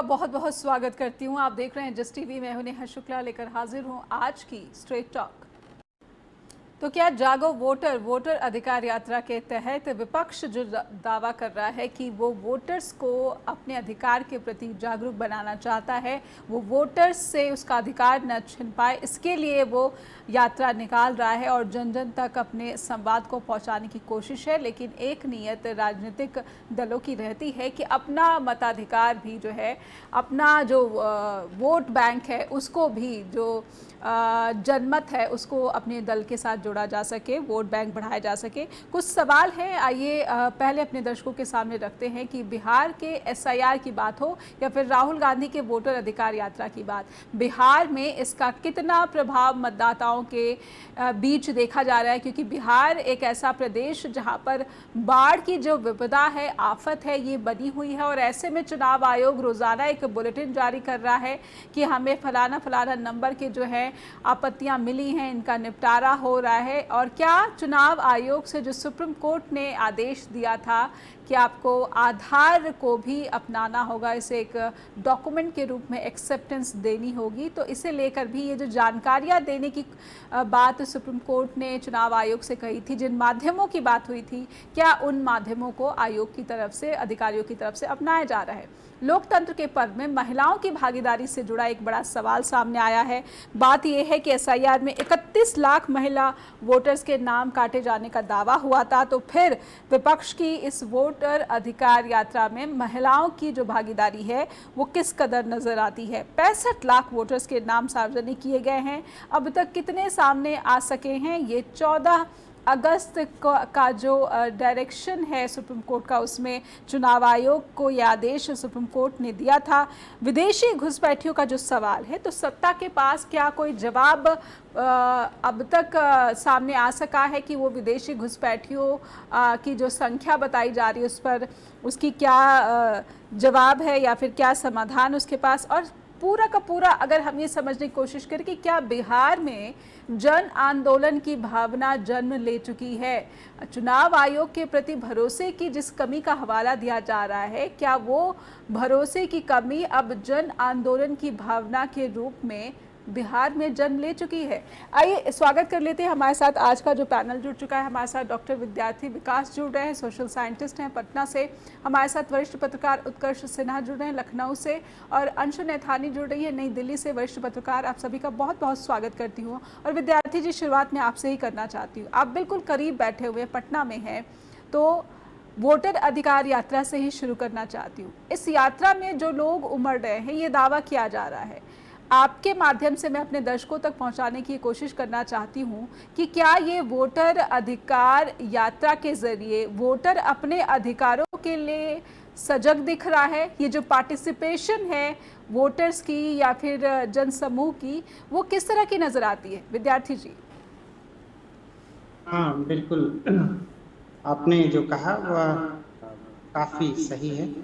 बहुत बहुत स्वागत करती हूँ। आप देख रहे हैं जस्ट टीवी। मैं हूं नेहा शुक्ला, लेकर हाजिर हूँ आज की स्ट्रेट टॉक। तो क्या जागो वोटर अधिकार यात्रा के तहत विपक्ष जो दावा कर रहा है कि वो वोटर्स को अपने अधिकार के प्रति जागरूक बनाना चाहता है, वो वोटर्स से उसका अधिकार न छिन पाए, इसके लिए वो यात्रा निकाल रहा है और जन जन तक अपने संवाद को पहुंचाने की कोशिश है। लेकिन एक नियत राजनीतिक दलों की रहती है कि अपना मताधिकार भी जो है, अपना जो वोट बैंक है उसको भी, जो जनमत है उसको अपने दल के साथ जोड़ा जा सके, वोट बैंक बढ़ाया जा सके। कुछ सवाल हैं, आइए पहले अपने दर्शकों के सामने रखते हैं कि बिहार के एसआईआर की बात हो या फिर राहुल गांधी के वोटर अधिकार यात्रा की बात, बिहार में इसका कितना प्रभाव मतदाताओं के बीच देखा जा रहा है। क्योंकि बिहार एक ऐसा प्रदेश जहां पर बाढ़ की जो विपदा है, आफत है, ये बनी हुई है और ऐसे में चुनाव आयोग रोज़ाना एक बुलेटिन जारी कर रहा है कि हमें फलाना फलाना नंबर के जो है आपत्तियां मिली हैं, इनका निपटारा हो रहा है। और क्या चुनाव आयोग से जो सुप्रीम कोर्ट ने आदेश दिया था कि आपको आधार को भी अपनाना होगा, इसे एक डॉक्यूमेंट के रूप में एक्सेप्टेंस देनी होगी, तो इसे लेकर भी ये जो जानकारियां देने की बात सुप्रीम कोर्ट ने चुनाव आयोग से कही थी, जिन माध्यमों की बात हुई थी, क्या उन माध्यमों को आयोग की तरफ से, अधिकारियों की तरफ से अपनाया जा रहा है। लोकतंत्र के पर्व में महिलाओं की भागीदारी से जुड़ा एक बड़ा सवाल सामने आया है। बात यह है कि एसआईआर में 31 लाख महिला वोटर्स के नाम काटे जाने का दावा हुआ था, तो फिर विपक्ष की इस वोटर अधिकार यात्रा में महिलाओं की जो भागीदारी है वो किस कदर नजर आती है। 65 लाख वोटर्स के नाम सार्वजनिक किए गए हैं, अब तक कितने सामने आ सके हैं, ये 14 अगस्त का जो डायरेक्शन है सुप्रीम कोर्ट का, उसमें चुनाव आयोग को यह आदेश सुप्रीम कोर्ट ने दिया था। विदेशी घुसपैठियों का जो सवाल है, तो सत्ता के पास क्या कोई जवाब अब तक सामने आ सका है कि वो विदेशी घुसपैठियों की जो संख्या बताई जा रही है उस पर, उसकी क्या जवाब है या फिर क्या समाधान उसके पास। और पूरा का पूरा अगर हम ये समझने की कोशिश करें कि क्या बिहार में जन आंदोलन की भावना जन्म ले चुकी है, चुनाव आयोग के प्रति भरोसे की जिस कमी का हवाला दिया जा रहा है, क्या वो भरोसे की कमी अब जन आंदोलन की भावना के रूप में बिहार में जन्म ले चुकी है। आइए स्वागत कर लेते हैं। हमारे साथ आज का जो पैनल जुड़ चुका है, हमारे साथ डॉक्टर विद्यार्थी विकास जुड़ रहे हैं, सोशल साइंटिस्ट हैं पटना से। हमारे साथ वरिष्ठ पत्रकार उत्कर्ष सिन्हा जुड़ रहे हैं लखनऊ से, और अंशु नैथानी जुड़ रही है नई दिल्ली से, वरिष्ठ पत्रकार। आप सभी का बहुत बहुत स्वागत करती हूँ। और विद्यार्थी जी, शुरुआत में आपसे ही करना चाहती हूँ, आप बिल्कुल करीब बैठे हुए पटना में हैं, तो वोटर अधिकार यात्रा से ही शुरू करना चाहती हूँ। इस यात्रा में जो लोग उमड़ रहे हैं, ये दावा किया जा रहा है, आपके माध्यम से मैं अपने दर्शकों तक पहुंचाने की कोशिश करना चाहती हूं कि क्या ये वोटर अधिकार यात्रा के जरिए वोटर अपने अधिकारों के लिए सजग दिख रहा है। ये जो पार्टिसिपेशन है वोटर्स की या फिर जनसमूह की, वो किस तरह की नजर आती है, विद्यार्थी जी? हाँ, बिल्कुल आपने जो कहा वह काफी सही है।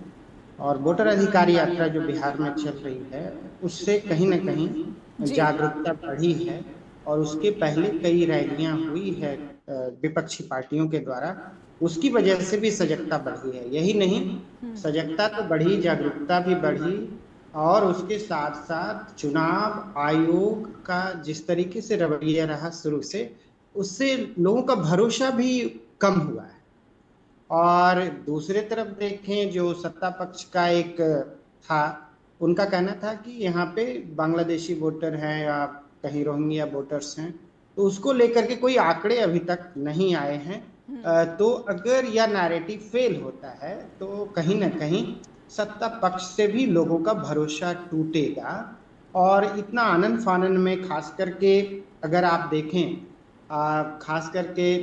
और वोटर अधिकार यात्रा जो बिहार में चल रही है, उससे कहीं न कहीं जागरूकता बढ़ी है। और उसके पहले कई रैलियां हुई है विपक्षी पार्टियों के द्वारा, उसकी वजह से भी सजगता बढ़ी है। यही नहीं, सजगता तो बढ़ी, जागरूकता भी बढ़ी, और उसके साथ साथ चुनाव आयोग का जिस तरीके से रवैया रहा शुरू से, उससे लोगों का भरोसा भी कम हुआ है। और दूसरे तरफ देखें, जो सत्ता पक्ष का एक था, उनका कहना था कि यहाँ पे बांग्लादेशी वोटर हैं या कहीं रोहिंग्या वोटर्स हैं, तो उसको लेकर के कोई आंकड़े अभी तक नहीं आए हैं। तो अगर यह नैरेटिव फेल होता है तो कहीं ना कहीं सत्ता पक्ष से भी लोगों का भरोसा टूटेगा। और इतना आनन फानन में, खास करके अगर आप देखें, खास करके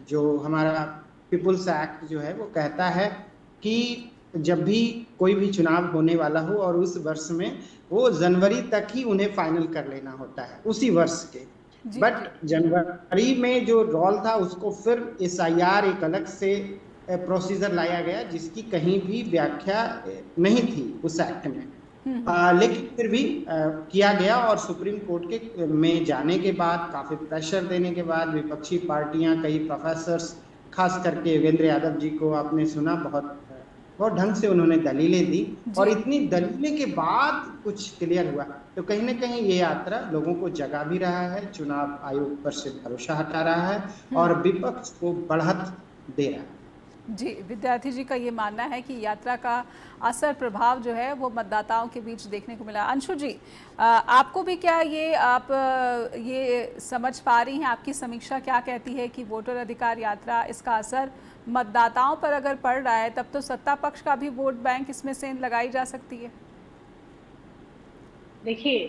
जो हमारा पीपुल्स एक्ट जो है वो कहता है कि जब भी कोई भी चुनाव होने वाला हो और उस वर्ष में, वो जनवरी तक ही उन्हें फाइनल कर लेना होता है उसी वर्ष के। बट जनवरी में जो रोल था उसको फिर एसआईआर एक अलग से प्रोसीजर लाया गया, जिसकी कहीं भी व्याख्या नहीं थी उस एक्ट में। लेकिन फिर भी किया गया। और सुप्रीम कोर्ट के में जाने के बाद, काफी प्रेशर देने के बाद, विपक्षी पार्टियां, कई प्रोफेसर्स, खास करके योगेंद्र यादव जी को आपने सुना, बहुत बहुत ढंग से उन्होंने दलीलें दी, और जी इतनी दलीलें के बाद कुछ क्लियर हुआ, तो कहीं ना कहीं ये यात्रा लोगों को जगा भी रहा है, चुनाव आयोग पर से भरोसा हटा रहा है और विपक्ष को बढ़त दे रहा है। जी, विद्यार्थी जी का ये मानना है कि यात्रा का असर प्रभाव जो है वो मतदाताओं के बीच देखने को मिला। अंशु जी, आपको भी क्या ये आप ये समझ पा रही हैं, आपकी समीक्षा क्या कहती है कि वोटर अधिकार यात्रा, इसका असर मतदाताओं पर अगर पड़ रहा है तब तो सत्ता पक्ष का भी वोट बैंक इसमें सेंध लगाई जा सकती है? देखिए,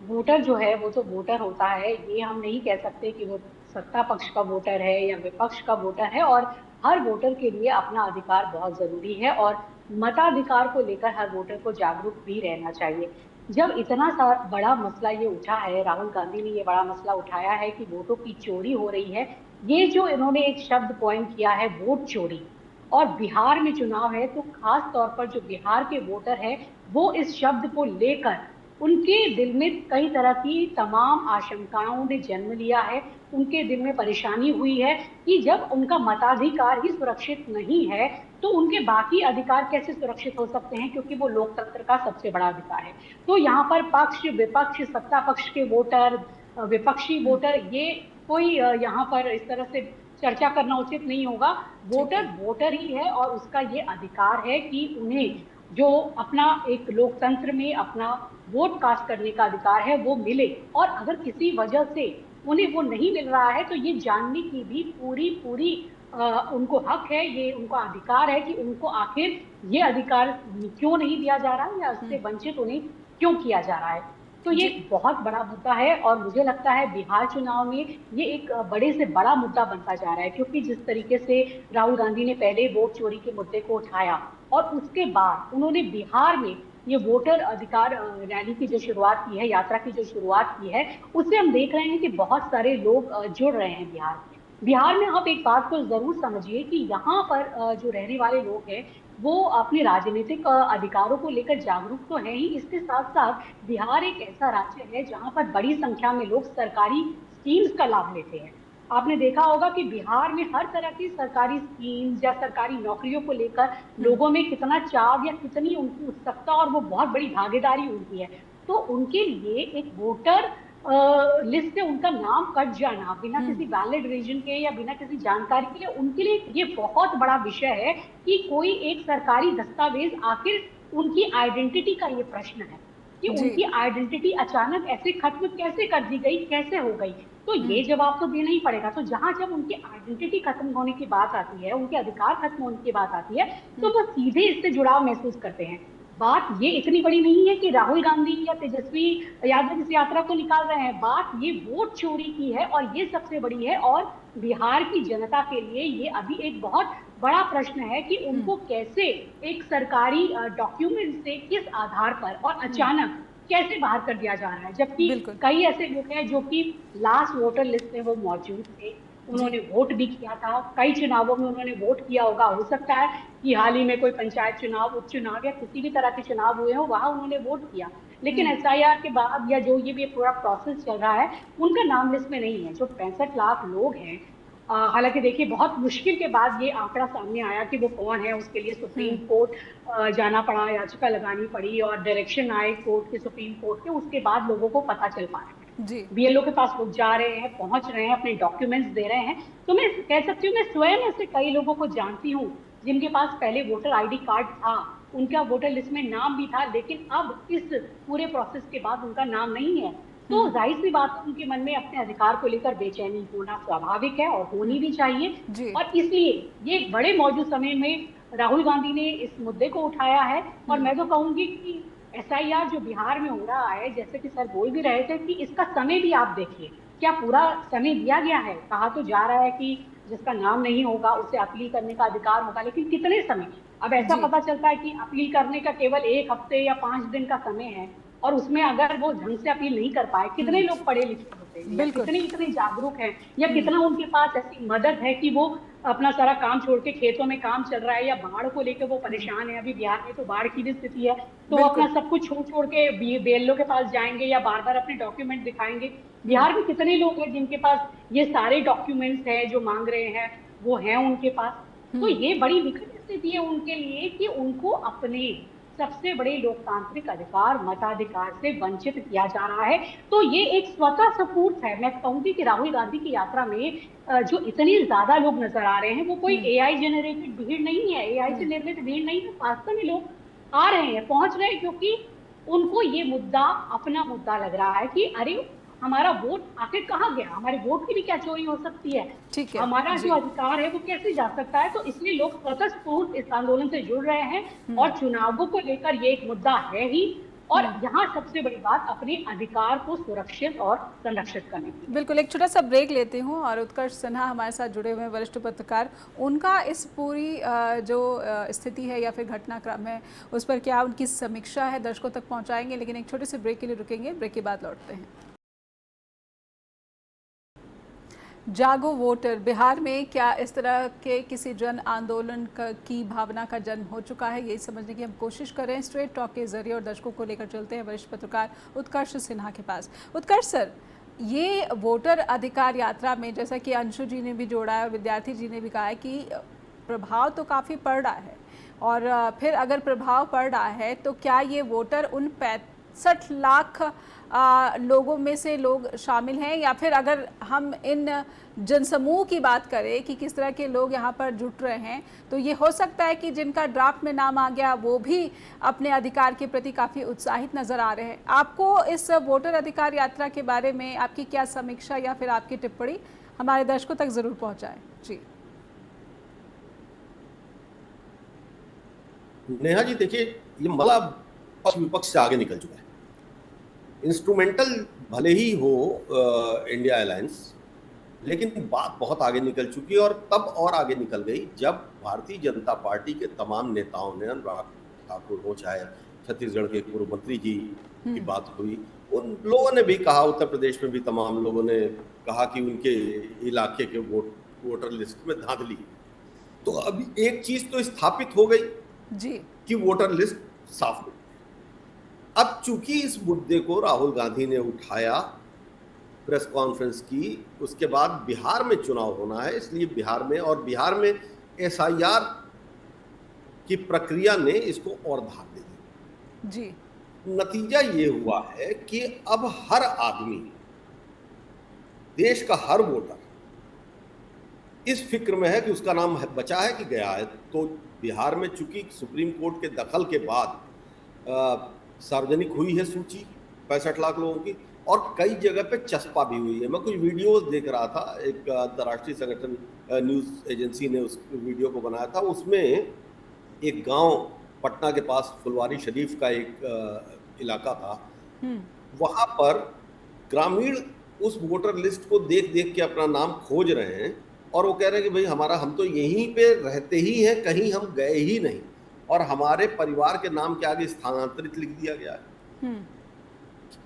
वोटर जो है वो तो वोटर होता है, ये हम नहीं कह सकते कि वो सत्ता पक्ष का वोटर है या विपक्ष का वोटर है। और हर वोटर के लिए अपना अधिकार बहुत जरूरी है और मताधिकार को लेकर हर वोटर को जागरूक भी रहना चाहिए। जब इतना सा बड़ा मसला ये उठा है, राहुल गांधी ने ये बड़ा मसला उठाया है कि वोटों की चोरी हो रही है, ये जो इन्होंने एक शब्द पॉइंट किया है वोट चोरी, और बिहार में चुनाव है, तो खास तौर पर जो बिहार के वोटर है वो इस शब्द को लेकर उनके दिल में कई तरह की तमाम आशंकाओं ने जन्म लिया है। उनके दिल में परेशानी हुई है कि जब उनका मताधिकार ही सुरक्षित नहीं है तो उनके बाकी अधिकार कैसे सुरक्षित हो सकते हैं, क्योंकि वो लोकतंत्र का सबसे बड़ा अधिकार है। तो यहाँ पर पक्ष विपक्ष, सत्ता पक्ष के वोटर, विपक्षी वोटर, ये कोई यहाँ पर इस तरह से चर्चा करना उचित नहीं होगा। वोटर वोटर ही है और उसका ये अधिकार है कि उन्हें जो अपना एक लोकतंत्र में अपना वोट कास्ट करने का अधिकार है वो मिले, और अगर किसी वजह से उन्हें वो नहीं मिल रहा है तो ये जानने की भी पूरी पूरी उनको हक है, ये उनका अधिकार है कि उनको आखिर ये अधिकार क्यों नहीं दिया जा रहा है या उससे वंचित उन्हें क्यों किया जा रहा है। तो ये बहुत बड़ा मुद्दा है और मुझे लगता है बिहार चुनाव में ये एक बड़े से बड़ा मुद्दा बनता जा रहा है, क्योंकि जिस तरीके से राहुल गांधी ने पहले वोट चोरी के मुद्दे को उठाया और उसके बाद उन्होंने बिहार में ये वोटर अधिकार रैली की जो शुरुआत की है, यात्रा की जो शुरुआत की है, उससे हम देख रहे हैं कि बहुत सारे लोग जुड़ रहे हैं बिहार में। बिहार में आप एक बात को जरूर समझिए कि यहाँ पर जो रहने वाले लोग हैं वो अपने राजनीतिक अधिकारों को लेकर जागरूक तो है ही, इसके साथ साथ बिहार एक ऐसा राज्य है जहाँ पर बड़ी संख्या में लोग सरकारी स्कीम्स का लाभ लेते हैं। आपने देखा होगा कि बिहार में हर तरह की सरकारी स्कीम्स या सरकारी नौकरियों को लेकर लोगों में कितना चाव या कितनी उनकी उत्सुकता और वो बहुत बड़ी भागीदारी उनकी है। तो उनके लिए एक वोटर लिस्ट से उनका नाम कट जाना बिना किसी वैलिड रीजन के या बिना किसी जानकारी के लिए, उनके लिए ये बहुत बड़ा विषय है कि कोई एक सरकारी दस्तावेज, आखिर उनकी आइडेंटिटी का ये प्रश्न है कि उनकी आइडेंटिटी अचानक ऐसे खत्म कैसे कर दी गई, कैसे हो गई। तो ये जवाब तो देना ही पड़ेगा। तो जहां जब उनकी आइडेंटिटी खत्म होने की बात आती है, उनके अधिकार खत्म होने की बात आती है, तो वो सीधे इससे जुड़ाव महसूस करते हैं। बात ये इतनी बड़ी नहीं है कि राहुल गांधी या तेजस्वी यादव इस यात्रा को निकाल रहे हैं, बात ये वोट चोरी की है और ये सबसे बड़ी है। और बिहार की जनता के लिए ये अभी एक बहुत बड़ा प्रश्न है कि उनको कैसे एक सरकारी डॉक्यूमेंट से किस आधार पर और अचानक कैसे बाहर कर दिया जा रहा है, जबकि कई ऐसे लोग हैं जो कि लास्ट वोटर लिस्ट में वो मौजूद थे, उन्होंने वोट भी किया था, कई चुनावों में उन्होंने वोट किया होगा। हो सकता है कि हाल ही में कोई पंचायत चुनाव, उपचुनाव या किसी भी तरह के चुनाव हुए हो, वहां उन्होंने वोट किया, लेकिन एसआईआर के बाद या जो ये भी पूरा प्रोसेस चल रहा है, उनका नाम लिस्ट में नहीं है। जो 65 लाख लोग हैं, हालांकि देखिए बहुत मुश्किल के बाद ये आंकड़ा सामने आया कि वो कौन है, उसके लिए सुप्रीम कोर्ट जाना पड़ा, याचिका लगानी पड़ी और डायरेक्शन आए कोर्ट के, सुप्रीम कोर्ट के, उसके बाद लोगों को पता चल पाया। बीएलओ के पास लोग जा रहे हैं, पहुंच रहे हैं, अपने डॉक्यूमेंट्स दे रहे हैं। तो मैं कह सकती हूँ, मैं स्वयं ऐसे कई लोगों को जानती हूँ जिनके पास पहले वोटर आईडी कार्ड था, उनका वोटर लिस्ट में नाम भी था, लेकिन अब इस पूरे प्रोसेस के बाद उनका नाम नहीं है। तो जाहिर सी बात है उनके मन में अपने अधिकार को लेकर बेचैनी होना स्वाभाविक है और होनी भी चाहिए। और इसलिए ये बड़े मौजूद समय में राहुल गांधी ने इस मुद्दे को उठाया है। और मैं तो कहूंगी कि एसआईआर जो बिहार में हो रहा है, जैसे कि सर बोल भी रहे थे, कि इसका समय भी आप देखिए, क्या पूरा समय दिया गया है? कहा तो जा रहा है कि जिसका नाम नहीं होगा उसे अपील करने का अधिकार होगा, लेकिन कितने समय? अब ऐसा पता चलता है कि अपील करने का केवल 1 हफ्ते या 5 दिन का समय है, और उसमें अगर वो ढंग से अपील नहीं कर पाए, कितने लोग पढ़े लिखे होते हैं, कितने इतने जागरूक हैं, या कितना उनके पास ऐसी मदद है कि वो अपना सारा काम छोड़ के, खेतों में काम चल रहा है या बाढ़ को लेकर वो परेशान है, अभी बिहार में तो बाढ़ की भी स्थिति है, तो वो अपना सब कुछ छोड़ के बीएलओ के पास जाएंगे या बार बार अपने डॉक्यूमेंट दिखाएंगे। बिहार में कितने लोग हैं जिनके पास ये सारे डॉक्यूमेंट्स हैं जो मांग रहे हैं, वो हैं उनके पास। तो ये बड़ी विकट स्थिति है उनके लिए कि उनको अपने सबसे बड़े लोकतांत्रिक अधिकार मताधिकार से वंचित किया जा रहा है। तो ये एक स्वतः स्फूर्त है। मैं कहूंगी कि राहुल गांधी की यात्रा में जो इतनी ज्यादा लोग नजर आ रहे हैं वो कोई एआई जेनरेटेड भीड़ नहीं है, एआई से निर्मित भीड़ नहीं है। वास्तव में लोग आ रहे हैं, पहुंच रहे हैं, क्योंकि उनको ये मुद्दा अपना मुद्दा लग रहा है कि अरे हमारा वोट आखिर कहाँ गया, हमारे वोट की भी क्या चोरी हो सकती है, ठीक है हमारा जी। जो अधिकार है वो कैसे जा सकता है। तो इसलिए लोग स्वतःस्फूर्त इस आंदोलन से जुड़ रहे हैं और चुनावों को लेकर ये एक मुद्दा है ही। और यहाँ सबसे बड़ी बात अपने अधिकार को सुरक्षित और संरक्षित करने की। बिल्कुल, एक छोटा सा ब्रेक लेती हूँ और उत्कर्ष सिन्हा हमारे साथ जुड़े हुए हैं, वरिष्ठ पत्रकार। उनका इस पूरी जो स्थिति है या फिर घटनाक्रम है उस पर क्या उनकी समीक्षा है दर्शकों तक पहुँचाएंगे, लेकिन एक छोटे से ब्रेक के लिए रुकेंगे। ब्रेक के बाद लौटते हैं। जागो वोटर, बिहार में क्या इस तरह के किसी जन आंदोलन की भावना का जन्म हो चुका है, यही समझने की हम कोशिश कर रहे हैं स्ट्रेट टॉक के जरिए और दर्शकों को लेकर चलते हैं वरिष्ठ पत्रकार उत्कर्ष सिन्हा के पास। उत्कर्ष सर, ये वोटर अधिकार यात्रा में जैसा कि अंशु जी ने भी जोड़ा है और विद्यार्थी जी ने भी कहा है कि प्रभाव तो काफ़ी पड़ रहा है, और फिर अगर प्रभाव पड़ रहा है तो क्या ये वोटर उन 65 लाख लोगों में से लोग शामिल हैं, या फिर अगर हम इन जनसमूह की बात करें कि किस तरह के लोग यहाँ पर जुट रहे हैं, तो ये हो सकता है कि जिनका ड्राफ्ट में नाम आ गया वो भी अपने अधिकार के प्रति काफ़ी उत्साहित नज़र आ रहे हैं। आपको इस वोटर अधिकार यात्रा के बारे में आपकी क्या समीक्षा या फिर आपकी टिप्पणी हमारे दर्शकों तक ज़रूर पहुँचाएं जी। नेहा जी, देखिए, ये मामला पक्ष विपक्ष से आगे निकल चुका है। इंस्ट्रूमेंटल भले ही हो इंडिया अलायंस, लेकिन बात बहुत आगे निकल चुकी है, और तब और आगे निकल गई जब भारतीय जनता पार्टी के तमाम नेताओं ने, अनुराग ठाकुर हो चाहे छत्तीसगढ़ के पूर्व मंत्री जी की बात हुई, उन लोगों ने भी कहा, उत्तर प्रदेश में भी तमाम लोगों ने कहा कि उनके इलाके के वोटर लिस्ट में धांधली। तो अब एक चीज तो स्थापित हो गई जी कि वोटर लिस्ट साफ हो। अब चूंकि इस मुद्दे को राहुल गांधी ने उठाया, प्रेस कॉन्फ्रेंस की, उसके बाद बिहार में चुनाव होना है, इसलिए बिहार में एसआईआर की प्रक्रिया ने इसको और धार दे दी जी। नतीजा ये हुआ है कि अब हर आदमी, देश का हर वोटर इस फिक्र में है कि उसका नाम बचा है कि गया है। तो बिहार में चूंकि सुप्रीम कोर्ट के दखल के बाद सार्वजनिक हुई है सूची 65 लाख लोगों की, और कई जगह पे चस्पा भी हुई है। मैं कुछ वीडियोस देख रहा था, एक अंतर्राष्ट्रीय संगठन न्यूज एजेंसी ने उस वीडियो को बनाया था। उसमें एक गांव पटना के पास फुलवारी शरीफ का एक इलाका था, वहां पर ग्रामीण उस वोटर लिस्ट को देख देख के अपना नाम खोज रहे हैं, और वो कह रहे हैं कि भाई हम तो यहीं पे रहते ही हैं, कहीं हम गए ही नहीं, और हमारे परिवार के नाम के आगे स्थानांतरित लिख दिया गया है।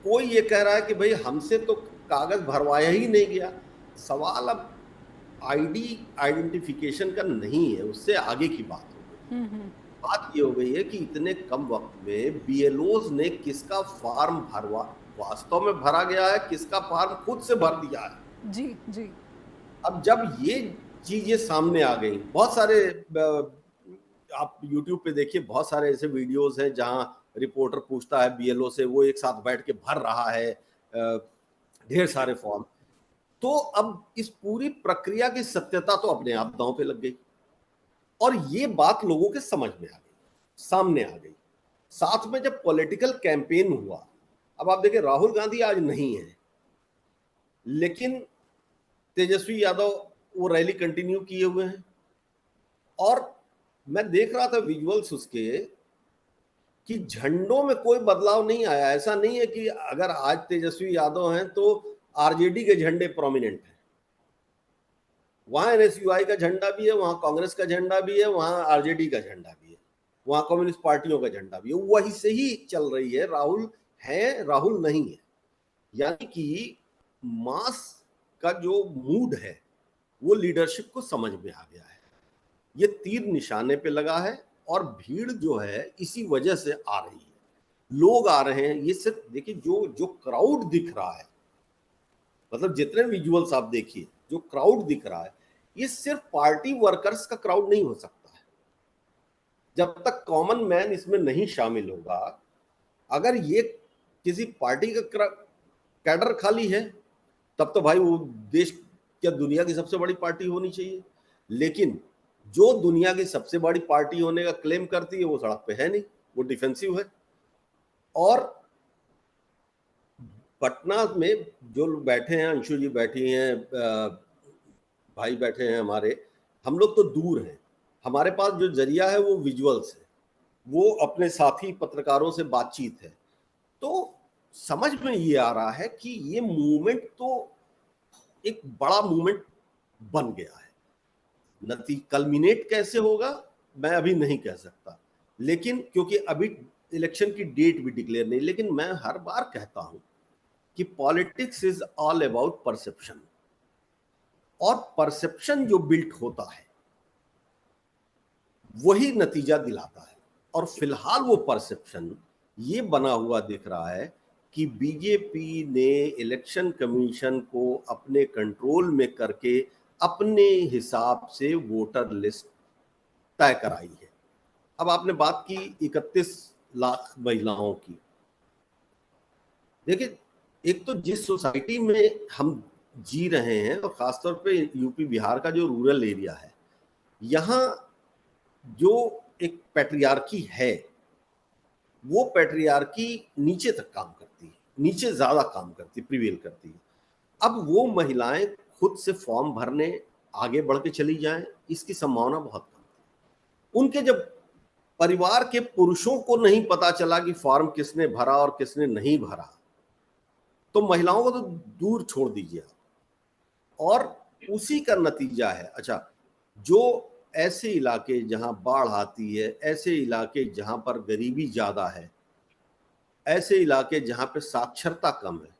कोई ये कह रहा है कि भाई हमसे तो कागज भरवाया ही नहीं गया। सवाल अब आइडेंटिफिकेशन का नहीं है, उससे आगे की बात हो गई। बात ये हो गई है कि इतने कम वक्त में बीएलओज ने किसका फार्म वास्तव में भरा गया है, किसका फार्म खुद से भर दिया है। जी जी। अब जब ये चीजें सामने आ गई, बहुत सारे आप YouTube पे देखिए, बहुत सारे ऐसे वीडियोस हैं जहां रिपोर्टर पूछता है बीएलओ से, वो एक साथ बैठ के भर रहा है ढेर सारे फॉर्म। तो अब इस पूरी प्रक्रिया की सत्यता तो अपने आप दांव पे लग गई, और ये बात लोगों के समझ में आ गई, सामने आ गई। साथ में जब पॉलिटिकल कैंपेन हुआ, अब आप देखिए राहुल गांधी आज नहीं है, लेकिन तेजस्वी यादव वो रैली कंटिन्यू किए हुए हैं, और मैं देख रहा था विजुअल्स उसके कि झंडों में कोई बदलाव नहीं आया। ऐसा नहीं है कि अगर आज तेजस्वी यादव हैं तो आरजेडी के झंडे प्रोमिनेंट हैं, वहां एनएसयूआई का झंडा भी है, वहां कांग्रेस का झंडा भी है, वहां आरजेडी का झंडा भी है, वहां कम्युनिस्ट पार्टियों का झंडा भी है, वही से ही चल रही है। राहुल है, राहुल नहीं है, यानी कि मास का जो मूड है वो लीडरशिप को समझ में आ गया है। ये तीर निशाने पे लगा है, और भीड़ जो है इसी वजह से आ रही है, लोग आ रहे हैं। ये सिर्फ देखिए, जो क्राउड दिख रहा है, मतलब जितने विजुअल्स आप देखिए, जो क्राउड दिख रहा है, ये सिर्फ पार्टी वर्कर्स का क्राउड नहीं हो सकता है, जब तक कॉमन मैन इसमें नहीं शामिल होगा, अगर ये किसी पार्टी का कैडर खाली है, तब तो भाई वो देश या दुनिया की सबसे बड़ी पार्टी होनी चाहिए। लेकिन जो दुनिया की सबसे बड़ी पार्टी होने का क्लेम करती है वो सड़क पे है नहीं, वो डिफेंसिव है। और पटना में जो लोग बैठे हैं, अंशु जी बैठी हैं, भाई बैठे हैं हमारे, हम लोग तो दूर हैं, हमारे पास जो जरिया है वो विजुअल्स है, वो अपने साथी पत्रकारों से बातचीत है। तो समझ में ये आ रहा है कि ये मूवमेंट तो एक बड़ा मूवमेंट बन गया है। कल्मिनेट कैसे होगा मैं अभी नहीं कह सकता, लेकिन क्योंकि अभी इलेक्शन की डेट भी डिक्लेयर नहीं, लेकिन मैं हर बार कहता हूं कि politics is all about perception, और परसेप्शन जो बिल्ट होता है वही नतीजा दिलाता है। और फिलहाल वो परसेप्शन ये बना हुआ दिख रहा है कि बीजेपी ने इलेक्शन कमीशन को अपने कंट्रोल में करके अपने हिसाब से वोटर लिस्ट तय कराई है। अब आपने बात की 31 लाख महिलाओं की। देखिए, एक तो जिस सोसाइटी में हम जी रहे हैं, और खासतौर पे यूपी बिहार का जो रूरल एरिया है, यहाँ जो एक पैट्रियार्की है, वो पैट्रियार्की नीचे तक काम करती है, नीचे ज्यादा काम करती, प्रिवेल करती है। अब वो महिलाएं खुद से फॉर्म भरने आगे बढ़ के चली जाएं, इसकी संभावना बहुत कम है। उनके जब परिवार के पुरुषों को नहीं पता चला कि फॉर्म किसने भरा और किसने नहीं भरा, तो महिलाओं को तो दूर छोड़ दीजिए। और उसी का नतीजा है, अच्छा, जो ऐसे इलाके जहां बाढ़ आती है, ऐसे इलाके जहां पर गरीबी ज्यादा है, ऐसे इलाके जहां पे साक्षरता कम है,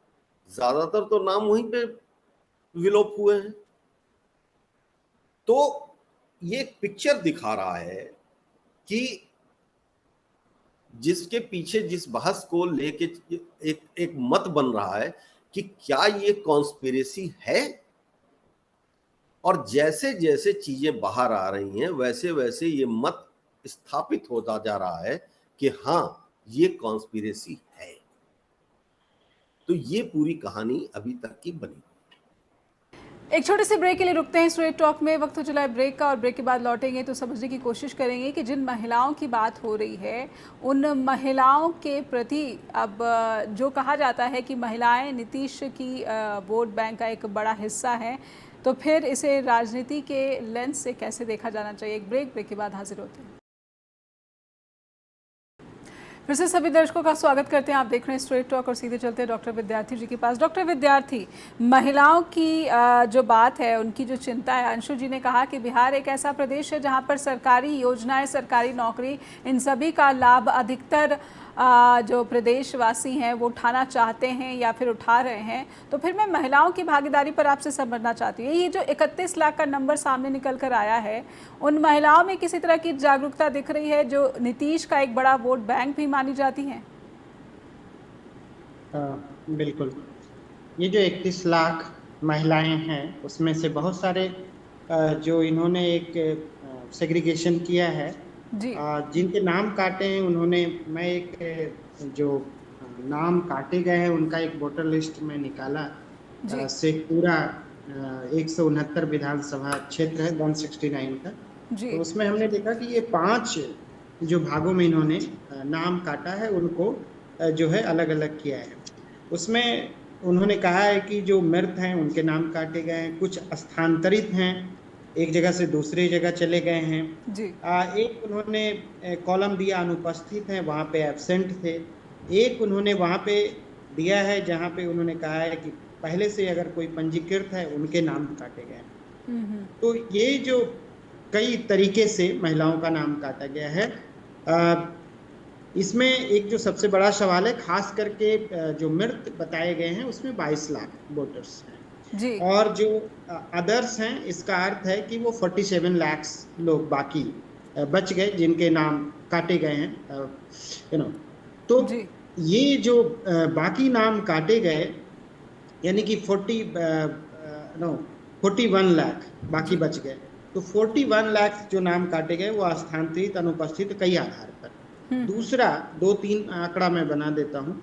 ज्यादातर तो नाम वहीं पे विलोप हुए हैं। तो ये एक पिक्चर दिखा रहा है कि जिसके पीछे जिस बहस को लेके एक मत बन रहा है कि क्या ये कॉन्स्पिरेसी है, और जैसे जैसे चीजें बाहर आ रही हैं वैसे वैसे ये मत स्थापित होता जा रहा है कि हाँ, ये कॉन्स्पिरेसी है। तो ये पूरी कहानी अभी तक की बनी। एक छोटे से ब्रेक के लिए रुकते हैं स्ट्रेट टॉक में। वक्त हो चला है ब्रेक का, और ब्रेक के बाद लौटेंगे तो समझने की कोशिश करेंगे कि जिन महिलाओं की बात हो रही है, उन महिलाओं के प्रति अब जो कहा जाता है कि महिलाएं नीतीश की वोट बैंक का एक बड़ा हिस्सा हैं, तो फिर इसे राजनीति के लेंस से कैसे देखा जाना चाहिए। एक ब्रेक के बाद हाजिर होते हैं। फिर से सभी दर्शकों का स्वागत करते हैं। आप देख रहे हैं स्ट्रेट टॉक, और सीधे चलते हैं डॉक्टर विद्यार्थी जी के पास। डॉक्टर विद्यार्थी, महिलाओं की जो बात है, उनकी जो चिंता है, अंशु जी ने कहा कि बिहार एक ऐसा प्रदेश है जहां पर सरकारी योजनाएं, सरकारी नौकरी, इन सभी का लाभ अधिकतर जो प्रदेशवासी हैं वो उठाना चाहते हैं या फिर उठा रहे हैं। तो फिर मैं महिलाओं की भागीदारी पर आपसे समझना चाहती हूँ। ये जो 31 लाख का नंबर सामने निकल कर आया है, उन महिलाओं में किसी तरह की जागरूकता दिख रही है जो नीतीश का एक बड़ा वोट बैंक भी मानी जाती हैं? बिल्कुल। ये जो 31 लाख महिलाएं हैं, उसमें से बहुत सारे जो इन्होंने एक सेग्रीगेशन किया है, जिनके नाम काटे हैं उन्होंने, मैं एक जो नाम काटे गए हैं उनका एक वोटर लिस्ट में निकाला, शेखपुरा 169 विधानसभा क्षेत्र है 169 का। तो उसमें हमने देखा कि ये 5 जो भागों में इन्होंने नाम काटा है, उनको जो है अलग अलग किया है। उसमें उन्होंने कहा है कि जो मृत हैं उनके नाम काटे गए हैं, कुछ स्थानांतरित हैं, एक जगह से दूसरी जगह चले गए हैं जी। एक उन्होंने कॉलम दिया अनुपस्थित हैं, वहाँ पे एब्सेंट थे। एक उन्होंने वहाँ पे दिया है जहाँ पे उन्होंने कहा है कि पहले से अगर कोई पंजीकृत है उनके नाम काटे गए। तो ये जो कई तरीके से महिलाओं का नाम काटा गया है। इसमें एक जो सबसे बड़ा सवाल है, खास करके जो मृत बताए गए हैं उसमें 22 लाख वोटर्स हैं जी। और जो अदर्स हैं, इसका अर्थ है कि वो 47 लाख लोग बाकी बच गए जिनके नाम काटे गए हैं, तो ये जो बाकी नाम काटे गए, यानी कि 41 लाख बाकी बच गए। तो 41 लाख जो नाम काटे गए वो स्थानांतरित अनुपस्थित कई आधार पर। दूसरा 2-3 आंकड़ा मैं बना देता हूँ।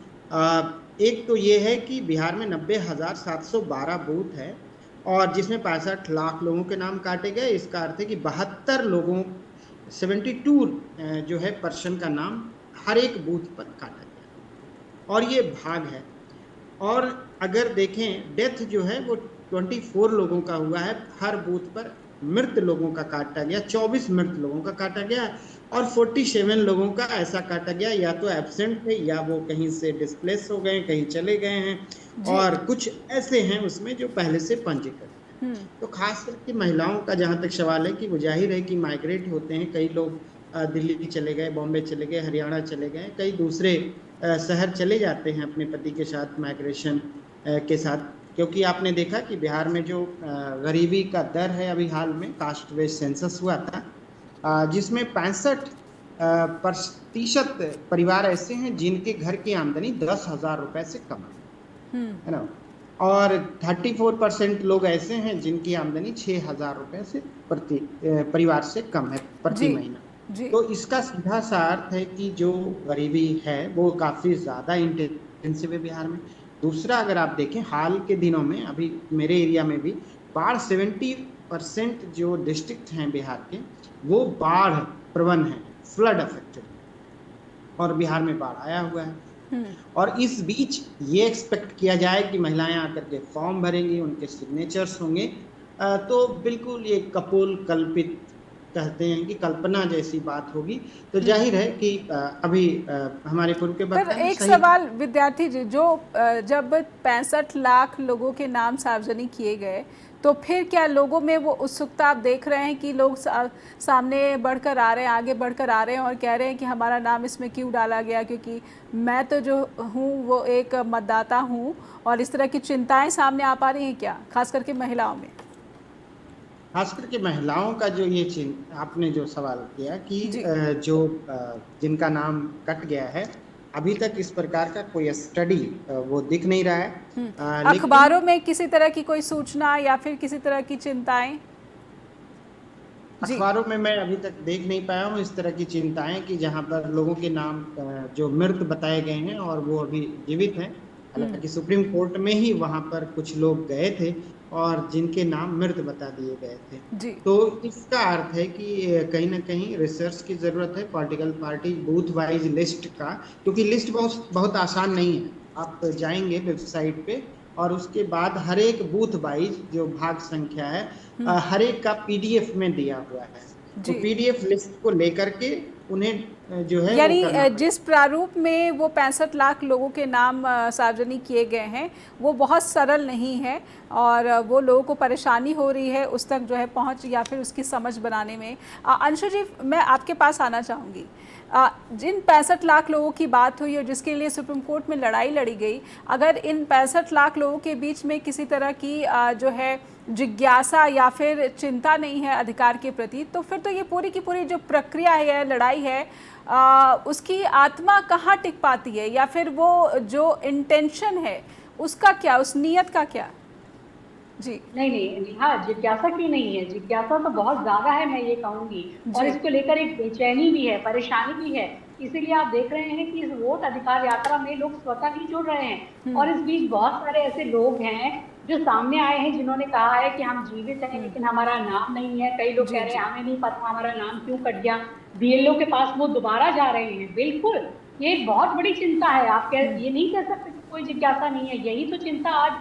एक तो ये है कि बिहार में 90,712 बूथ है और जिसमें 65 लाख लोगों के नाम काटे गए। इसका अर्थ है कि 72 लोगों 72 जो है पर्सन का नाम हर एक बूथ पर काटा गया और ये भाग है। और अगर देखें डेथ जो है वो 24 लोगों का हुआ है, हर बूथ पर मृत लोगों का काटा गया, 24 मृत लोगों का काटा गया और 47 लोगों का ऐसा काटा गया या तो एब्सेंट थे या वो कहीं से डिस्प्लेस हो गए, कहीं चले गए हैं और कुछ ऐसे हैं उसमें जो पहले से पंजीकृत हैं। तो खास करके महिलाओं का जहाँ तक सवाल है कि वो जाहिर है कि माइग्रेट होते हैं, कई लोग दिल्ली चले गए, बॉम्बे चले गए, हरियाणा चले गए, कई दूसरे शहर चले जाते हैं अपने पति के साथ माइग्रेशन के साथ, क्योंकि आपने देखा कि बिहार में जो गरीबी का दर है, अभी हाल में कास्ट बेस्ड सेंसस हुआ था जिसमें 65% परिवार ऐसे हैं जिनके घर की आमदनी 10,000 रुपए से कम है ना, और 34% लोग ऐसे हैं जिनकी आमदनी 6,000 रुपए से परिवार से कम है प्रति महीना। तो इसका सीधा सा अर्थ है कि जो गरीबी है वो काफी ज्यादा इंटेंसिव है बिहार में। दूसरा अगर आप देखें हाल के दिनों में अभी मेरे एरिया में भी बाढ़ 70% जो डिस्ट्रिक्ट हैं बिहार के वो बाढ़ प्रवण है, फ्लड अफेक्टेड, और बिहार में बाढ़ आया हुआ है। और इस बीच ये एक्सपेक्ट किया जाए कि महिलाएं आकर के फॉर्म भरेंगी, उनके सिग्नेचर्स होंगे, तो बिल्कुल ये कपोल कल्पित कहते हैं कि कल्पना जैसी बात होगी। तो जाहिर है कि अभी हमारे पूर्व के पर एक सवाल विद्यार्थी जी, जो जब 65 लाख लोगों के नाम सार्वजनिक किए गए तो फिर क्या लोगों में वो उत्सुकता आप देख रहे हैं कि लोग सामने बढ़कर आ रहे हैं, आगे बढ़कर आ रहे हैं और कह रहे हैं कि हमारा नाम इसमें क्यों डाला गया, क्योंकि मैं तो जो हूँ वो एक मतदाता हूँ, और इस तरह की चिंताएं सामने आ पा रही हैं क्या, खास करके महिलाओं में? खास करके महिलाओं का जो ये आपने जो सवाल किया कि जो जिनका नाम कट गया है, अभी तक इस प्रकार का कोई स्टडी वो दिख नहीं रहा है। अखबारों में किसी तरह की कोई सूचना या फिर किसी तरह की चिंताएं? अखबारों में मैं अभी तक देख नहीं पाया हूँ इस तरह की चिंताएं कि जहाँ पर लोगों के नाम जो मृत बताए गए हैं और वो अभी जीवित हैं। हालांकि सुप्रीम कोर्ट में ही वहां पर कुछ लोग गए थे और जिनके नाम मृत बता दिए गए थे। तो इसका अर्थ है कि कहीं ना कहीं रिसर्च की जरूरत है, political party booth wise list का, क्योंकि लिस्ट बहुत आसान नहीं है। आप जाएंगे वेबसाइट पे और उसके बाद हर एक बूथ वाइज जो भाग संख्या है हर एक का पीडीएफ में दिया हुआ है। तो पीडीएफ लिस्ट को लेकर के उन्हें जो है, यानी जिस प्रारूप में वो 65 लाख लोगों के नाम सार्वजनिक किए गए हैं वो बहुत सरल नहीं है और वो लोगों को परेशानी हो रही है उस तक जो है पहुंच या फिर उसकी समझ बनाने में। अंशु जी, मैं आपके पास आना चाहूँगी। जिन 65 लाख लोगों की बात हुई और जिसके लिए सुप्रीम कोर्ट में लड़ाई लड़ी गई, अगर इन 65 लाख लोगों के बीच में किसी तरह की जो है जिज्ञासा या फिर चिंता नहीं है अधिकार के प्रति, तो फिर तो ये पूरी की पूरी जो प्रक्रिया है, लड़ाई है, उसकी आत्मा कहाँ टिक पाती है, या फिर वो जो इंटेंशन है उसका क्या, उस नियत का क्या? जी नहीं, हाँ, जिज्ञासा क्यों नहीं है, जिज्ञासा तो बहुत ज्यादा है, मैं ये कहूंगी। और इसको लेकर एक बेचैनी भी है, परेशानी भी है। इसीलिए आप देख रहे हैं कि इस वोट अधिकार यात्रा में लोग स्वतः ही जुड़ रहे हैं। और इस बीच बहुत सारे ऐसे लोग हैं जो सामने आए हैं जिन्होंने कहा है कि हम जीवित हैं लेकिन हमारा नाम नहीं है। कई लोग कह रहे हैं हमें नहीं पता हमारा नाम क्यों कट गया। बीएलओ के पास वो दोबारा जा रहे हैं। बिल्कुल, ये एक बहुत बड़ी चिंता है। आप ये नहीं कह सकते कि कोई जिज्ञासा नहीं है। यही तो चिंता आज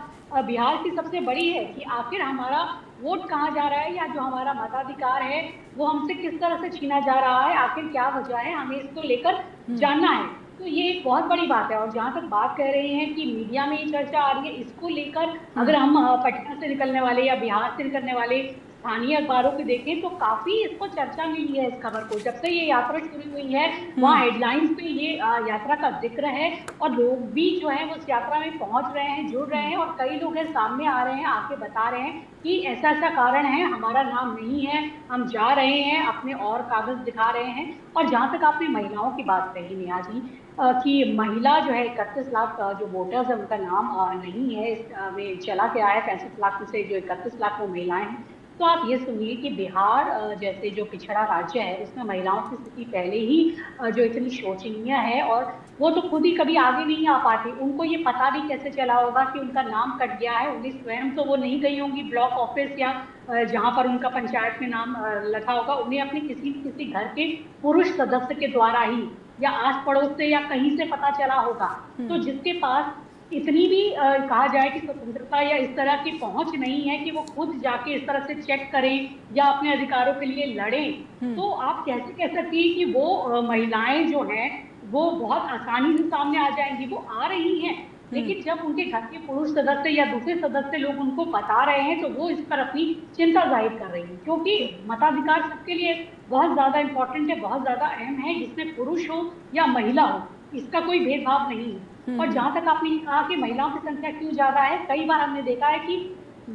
बिहार की सबसे बड़ी है कि आखिर हमारा वोट कहाँ जा रहा है, या जो हमारा मताधिकार है वो हमसे किस तरह से छीना जा रहा है, आखिर क्या वजह है, हमें इसको लेकर जानना है। तो ये एक बहुत बड़ी बात है। और जहाँ तक बात कह रहे हैं कि मीडिया में ये चर्चा आ रही है, इसको लेकर अगर हम पटना से निकलने वाले या बिहार से निकलने वाले स्थानीय अखबारों को देखें तो काफी इसको चर्चा मिली है इस खबर को। जब से ये यात्रा शुरू हुई है वहाँ हेडलाइंस पे ये यात्रा का जिक्र है और लोग भी जो है उस यात्रा में पहुंच रहे हैं, जुड़ रहे हैं और कई लोग सामने आ रहे हैं, आके बता रहे हैं कि ऐसा ऐसा कारण है, हमारा नाम नहीं है, हम जा रहे हैं, अपने और कागज दिखा रहे हैं। और जहाँ तक आपने महिलाओं की बात कही नेहा जी, कि महिला जो है 31 लाख जो वोटर्स है उनका नाम नहीं है इसमें चला गया है। 65 लाख में से जो 31 लाख वो महिलाएं हैं। तो आप ये सुनिए कि बिहार जैसे जो पिछड़ा राज्य है उसमें महिलाओं की स्थिति पहले ही जो इतनी शोचनीय है, और वो तो खुद ही कभी आगे नहीं आ पाती। उनको ये पता भी कैसे चला होगा कि उनका नाम कट गया है। उन्हें स्वयं तो वो नहीं गई होंगी ब्लॉक ऑफिस या जहां पर उनका पंचायत में नाम लिखा होगा। उन्हें अपने किसी घर के पुरुष सदस्य के द्वारा ही या आस पड़ोस से या कहीं से पता चला होगा। तो जिसके पास इतनी भी कहा जाए कि स्वतंत्रता या इस तरह की पहुंच नहीं है कि वो खुद जाके इस तरह से चेक करें या अपने अधिकारों के लिए लड़ें, तो आप कैसे कह सकती हैं कि वो महिलाएं जो हैं वो बहुत आसानी से सामने आ जाएंगी। वो आ रही हैं, लेकिन जब उनके घर के पुरुष सदस्य या दूसरे सदस्य लोग उनको बता रहे हैं तो वो इस पर अपनी चिंता जाहिर कर रही है, क्योंकि मताधिकार सबके लिए बहुत ज्यादा इंपॉर्टेंट है, बहुत ज्यादा अहम है, जिसमें पुरुष हो या महिला हो इसका कोई भेदभाव नहीं है। और जहां तक आपने कहा कि महिलाओं की संख्या क्यों ज्यादा है, कई बार हमने देखा है कि